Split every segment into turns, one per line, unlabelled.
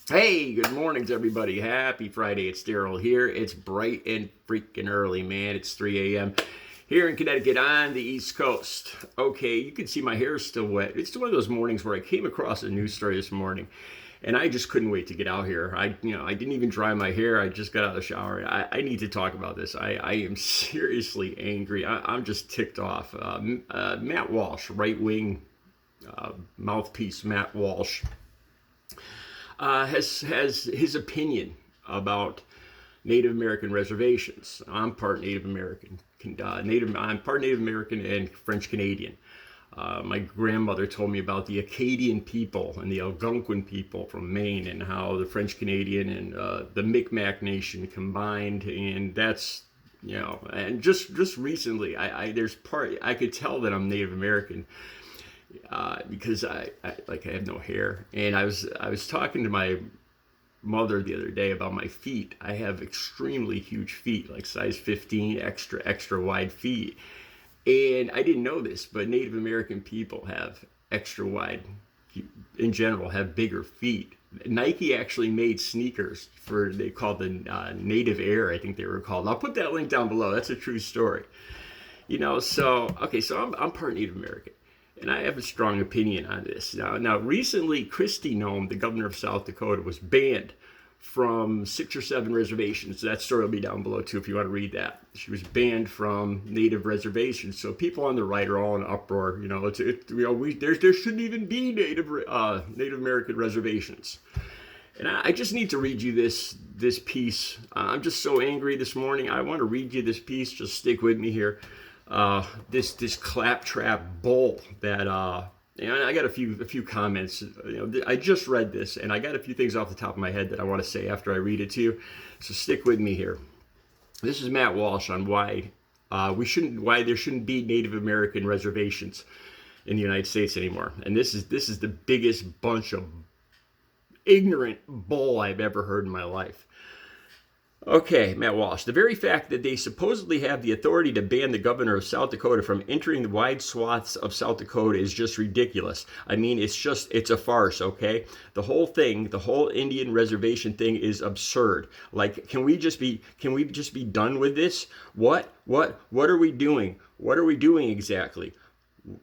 Hey, good mornings, everybody. Happy Friday. It's Daryl here. It's bright and freaking early, man. It's 3 a.m. here in Connecticut on the East Coast. Okay, you can see my hair is still wet. It's one of those mornings where I came across a news story this morning, and I just couldn't wait to get out here. I didn't even dry my hair. I just got out of the shower. I need to talk about this. I am seriously angry. I'm just ticked off. Matt Walsh, right wing mouthpiece Matt Walsh, has his opinion about Native American reservations. I'm part Native American. I'm part Native American and French Canadian. My grandmother told me about the Acadian people and the Algonquin people from Maine, and how the French Canadian and the Micmac Nation combined, and that's and just recently, I could tell that I'm Native American because I have no hair, and I was talking to my mother the other day about my feet. I have extremely huge feet, like size 15, extra wide feet, and I didn't know this, but Native American people have extra wide, in general, have bigger feet. Nike actually made sneakers they called the Native Air, I think they were called. I'll put that link down below. That's a true story. So okay, so I'm part Native American, and I have a strong opinion on this. Now, recently, Kristi Noem, the governor of South Dakota, was banned from 6 or 7 reservations. That story will be down below too if you want to read that. She was banned from Native reservations. So people on the right are all in uproar. There shouldn't even be Native American reservations. And I just need to read you this piece. I'm just so angry this morning. I want to read you this piece. Just stick with me here. This claptrap bull that and I got a few comments. I just read this, and I got a few things off the top of my head that I want to say after I read it to you. So stick with me here. This is Matt Walsh on why there shouldn't be Native American reservations in the United States anymore. And this is the biggest bunch of ignorant bull I've ever heard in my life. Okay, Matt Walsh. The very fact that they supposedly have the authority to ban the governor of South Dakota from entering the wide swaths of South Dakota is just ridiculous. I mean, it's a farce, okay? The whole Indian reservation thing is absurd. Like, can we just be done with this? What are we doing? What are we doing exactly?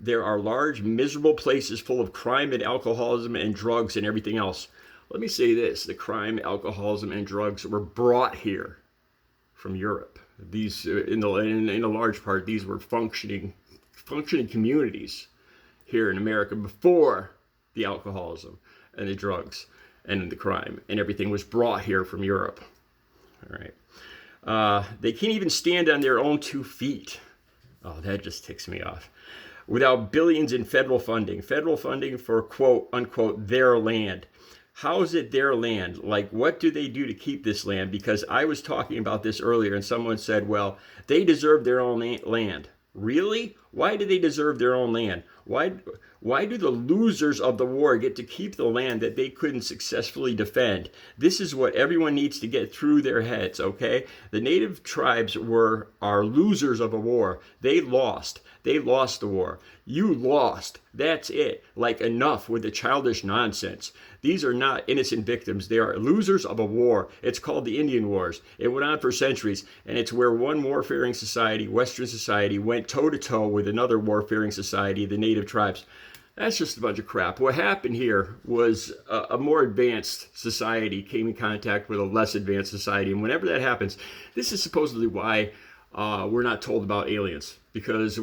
There are large, miserable places full of crime and alcoholism and drugs and everything else. Let me say this: the crime, alcoholism, and drugs were brought here from Europe. These, in a large part, these were functioning communities here in America before the alcoholism and the drugs and the crime and everything was brought here from Europe. All right. They can't even stand on their own 2 feet. Oh, that just ticks me off. Without billions in federal funding for quote unquote their land. How is it their land? Like, what do they do to keep this land? Because I was talking about this earlier, and someone said, well, they deserve their own land. Really? Why do they deserve their own land? Why do the losers of the war get to keep the land that they couldn't successfully defend? This is what everyone needs to get through their heads, okay? The native tribes are losers of a war. They lost. They lost the war. You lost. That's it. Like, enough with the childish nonsense. These are not innocent victims. They are losers of a war. It's called the Indian Wars. It went on for centuries, and it's where one warfaring society, Western society, went toe-to-toe with another warfaring society, the native tribes. That's just a bunch of crap. What happened here was a more advanced society came in contact with a less advanced society, and whenever that happens, this is supposedly why we're not told about aliens, because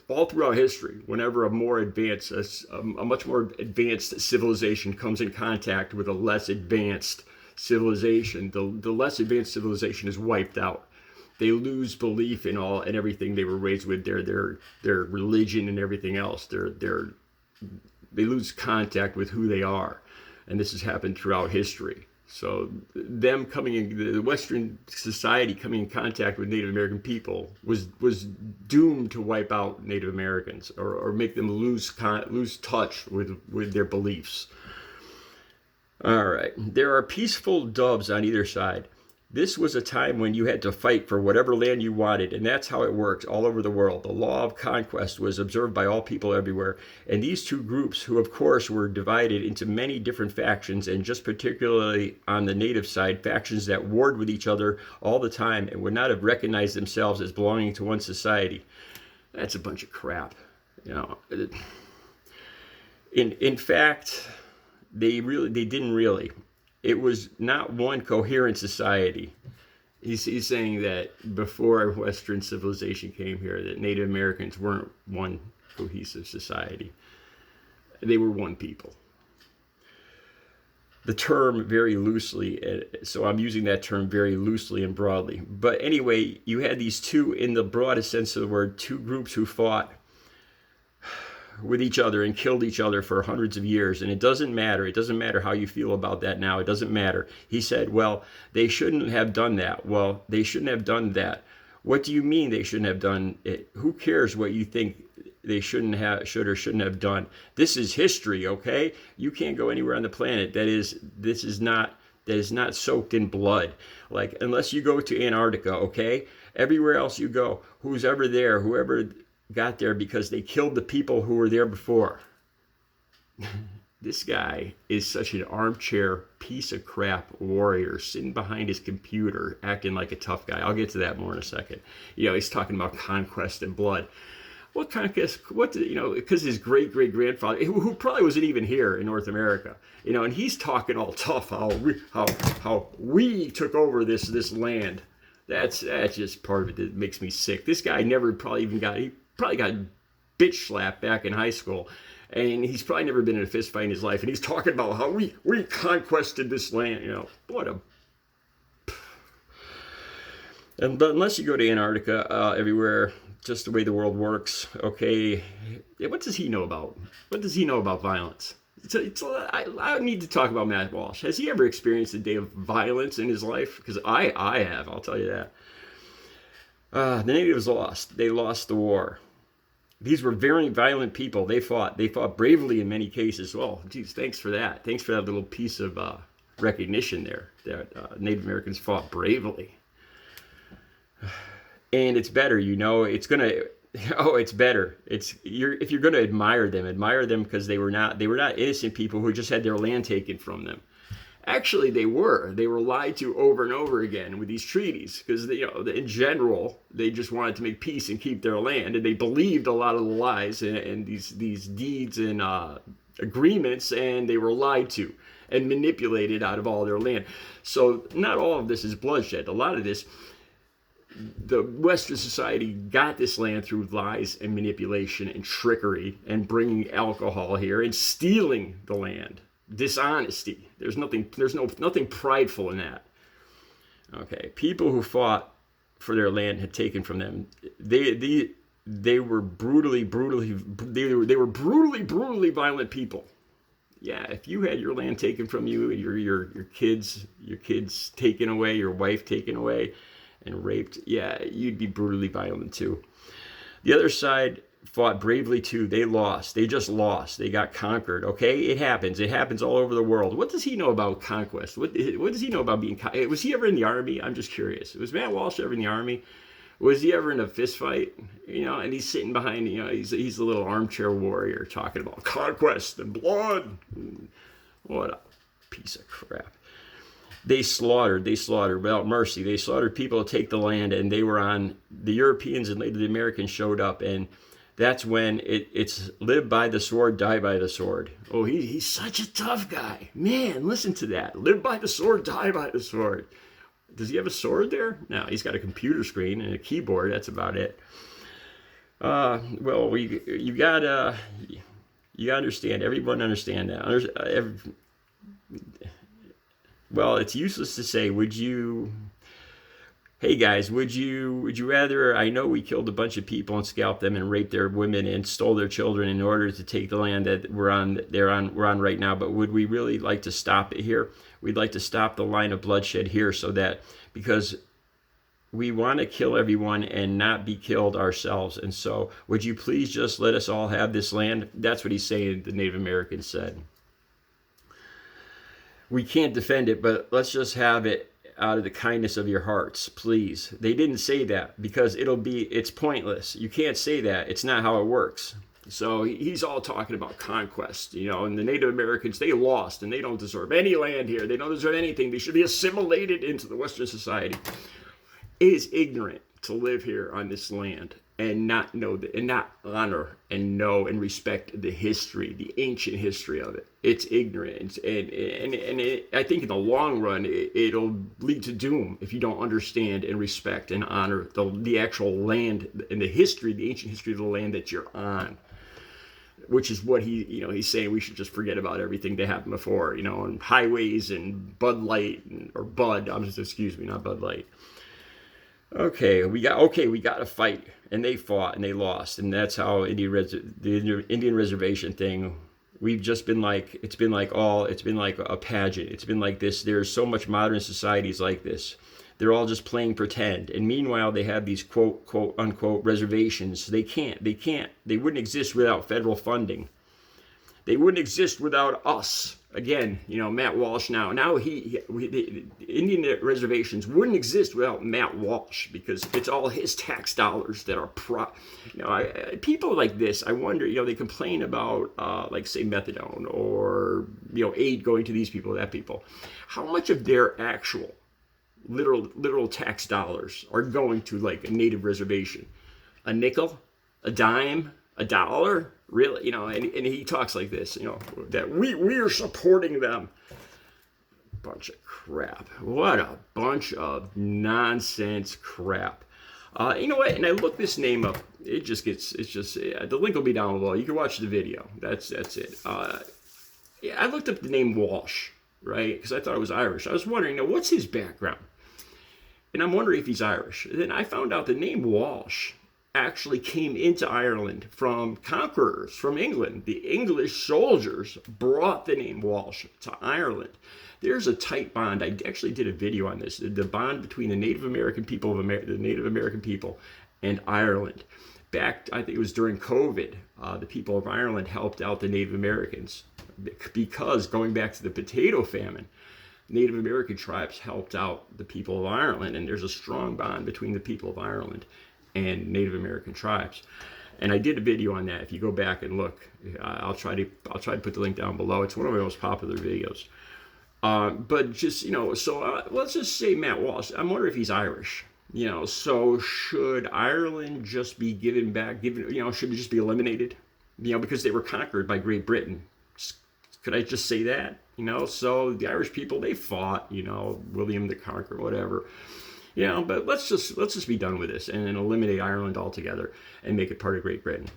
all throughout history, whenever a much more advanced civilization comes in contact with a less advanced civilization, the less advanced civilization is wiped out. They lose belief in all and everything they were raised with, their religion and everything else. They lose contact with who they are, and this has happened throughout history. So them the Western society coming in contact with Native American people was doomed to wipe out Native Americans or make them lose touch with their beliefs. All right, there are peaceful doves on either side. This was a time when you had to fight for whatever land you wanted, and that's how it worked all over the world. The law of conquest was observed by all people everywhere, and these two groups, who of course were divided into many different factions, and just particularly on the native side, factions that warred with each other all the time and would not have recognized themselves as belonging to one society. That's a bunch of crap. In fact, they didn't really. It was not one coherent society. He's saying that before Western civilization came here, that Native Americans weren't one cohesive society. They were one people. The term very loosely, so I'm using that term very loosely and broadly. But anyway, you had these two, in the broadest sense of the word, two groups who fought with each other and killed each other for hundreds of years. And it doesn't matter how you feel about that now. It doesn't matter. He said, well, they shouldn't have done that. Well, they shouldn't have done that. What do you mean they shouldn't have done it? Who cares what you think they should or shouldn't have done? This is history, okay? You can't go anywhere on the planet that is not soaked in blood. Like, unless you go to Antarctica, okay? Everywhere else you go, who's ever there, whoever got there because they killed the people who were there before. This guy is such an armchair piece of crap warrior sitting behind his computer acting like a tough guy. I'll get to that more in a second. He's talking about conquest and blood. What conquest? Because his great-great-grandfather, who probably wasn't even here in North America, and he's talking all tough how we took over this land. That's just part of it that makes me sick. This guy never probably got bitch slapped back in high school, and he's probably never been in a fist fight in his life, and he's talking about how we conquested this land. What a... But unless you go to Antarctica, everywhere, just the way the world works, okay, what does he know about? What does he know about violence? I need to talk about Matt Walsh. Has he ever experienced a day of violence in his life? Because I have, I'll tell you that. The natives lost. They lost the war. These were very violent people. They fought bravely in many cases. Well, geez, thanks for that. Thanks for that little piece of recognition there, that Native Americans fought bravely. And it's better, it's better. If you're going to admire them because they were not innocent people who just had their land taken from them. Actually, they were lied to over and over again with these treaties, because in general they just wanted to make peace and keep their land, and they believed a lot of the lies and these deeds and agreements, and they were lied to and manipulated out of all their land. So not all of this is bloodshed. A lot of this, the Western society got this land through lies and manipulation and trickery and bringing alcohol here and stealing the land. Dishonesty. There's nothing prideful in that. Okay, people who fought for their land had taken from them. They were brutally violent people. Yeah, if you had your land taken from you, your kids taken away, your wife taken away and raped, yeah, you'd be brutally violent too. The other side fought bravely too. They lost. They just lost. They got conquered. Okay, it happens. It happens all over the world. What does he know about conquest? What does he know about being? Was he ever in the army? I'm just curious. Was Matt Walsh ever in the army? Was he ever in a fist fight? And he's sitting behind. He's a little armchair warrior talking about conquest and blood. What a piece of crap. They slaughtered without mercy. They slaughtered people to take the land, and the Europeans and later the Americans showed up, and that's when it's live by the sword, die by the sword. Oh, he's such a tough guy. Man, listen to that. Live by the sword, die by the sword. Does he have a sword there? No, he's got a computer screen and a keyboard. That's about it. Well, you gotta understand. Everyone understand that. Well, it's useless to say, hey guys, would you rather, I know we killed a bunch of people and scalped them and raped their women and stole their children in order to take the land that we're on right now, but would we really like to stop it here? We'd like to stop the line of bloodshed here, so that, because we want to kill everyone and not be killed ourselves. And so would you please just let us all have this land? That's what he's saying, the Native Americans said. We can't defend it, but let's just have it. out of the kindness of your hearts, please. They didn't say that because it's pointless. You can't say that. It's not how it works. So he's all talking about conquest, and the Native Americans, they lost and they don't deserve any land here. They don't deserve anything. They should be assimilated into the Western society. It is ignorant to live here on this land and not know and not honor and know and respect the history, the ancient history of it. It's ignorant, and I think in the long run it'll lead to doom if you don't understand and respect and honor the actual land and the history, the ancient history of the land that you're on. Which is what he's saying we should just forget about everything that happened before, and highways and Bud Light or Bud. Excuse me, not Bud Light. Okay, we got to fight, and they fought and they lost, and that's how the Indian reservation thing. We've just been like it's been like a pageant. It's been like this. There's so much modern societies like this. They're all just playing pretend, and meanwhile they have these quote unquote reservations. They wouldn't exist without federal funding. They wouldn't exist without us. Again, Matt Walsh. Now the Indian reservations wouldn't exist without Matt Walsh, because it's all his tax dollars that are people like this. I wonder, they complain about like say methadone or aid going to these people, that people. How much of their actual literal tax dollars are going to like a native reservation? A nickel, a dime, a dollar? Really? And he talks like this, that we are supporting them. Bunch of crap. What a bunch of nonsense crap. You know what? And I looked this name up. The link will be down below. You can watch the video. That's it. I looked up the name Walsh, right? Because I thought it was Irish. I was wondering, what's his background? And I'm wondering if he's Irish. And then I found out the name Walsh actually came into Ireland from conquerors from England. The English soldiers brought the name Walsh to Ireland. There's a tight bond. I actually did a video on this. The bond between the Native American people and Ireland. Back, I think it was during COVID, the people of Ireland helped out the Native Americans, because going back to the potato famine, Native American tribes helped out the people of Ireland, and there's a strong bond between the people of Ireland and Native American tribes. And I did a video on that. If you go back and look, I'll try to put the link down below. It's one of my most popular videos. But just, let's just say Matt Walsh. I'm wondering if he's Irish. So should Ireland just be given back? Should it just be eliminated? Because they were conquered by Great Britain. Could I just say that? So the Irish people, they fought, William the Conqueror, whatever. But let's just be done with this and eliminate Ireland altogether and make it part of Great Britain.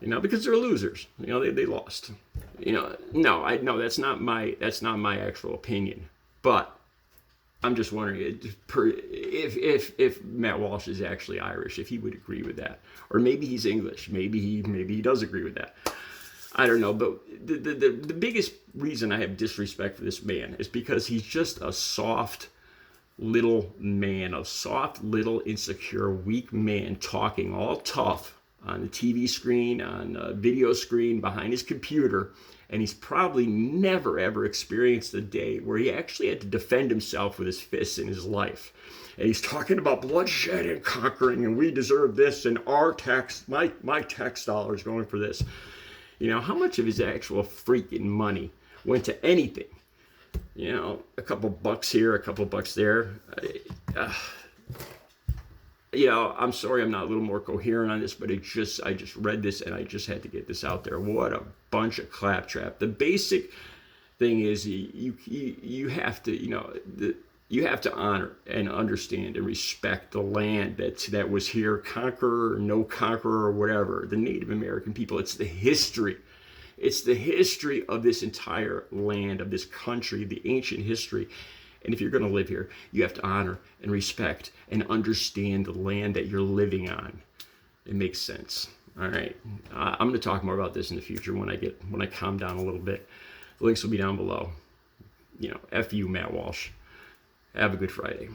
Because they're losers. They lost. No, that's not my actual opinion. But I'm just wondering if Matt Walsh is actually Irish, if he would agree with that, or maybe he's English. Maybe he does agree with that. I don't know, but the biggest reason I have disrespect for this man is because he's just a soft little man, a soft little insecure, weak man talking all tough on the TV screen, on a video screen, behind his computer, and he's probably never ever experienced a day where he actually had to defend himself with his fists in his life. And he's talking about bloodshed and conquering, and we deserve this, and my tax dollars going for this. How much of his actual freaking money went to anything? A couple bucks here, a couple bucks there. I'm sorry I'm not a little more coherent on this, but I just read this and I just had to get this out there. What a bunch of claptrap. The basic thing is you have to, you have to honor and understand and respect the land that was here, conqueror, no conqueror, or whatever. The Native American people, it's the history. It's the history of this entire land, of this country, the ancient history. And if you're going to live here, you have to honor and respect and understand the land that you're living on. It makes sense. All right. I'm going to talk more about this in the future when I calm down a little bit. The links will be down below. F you, Matt Walsh. Have a good Friday.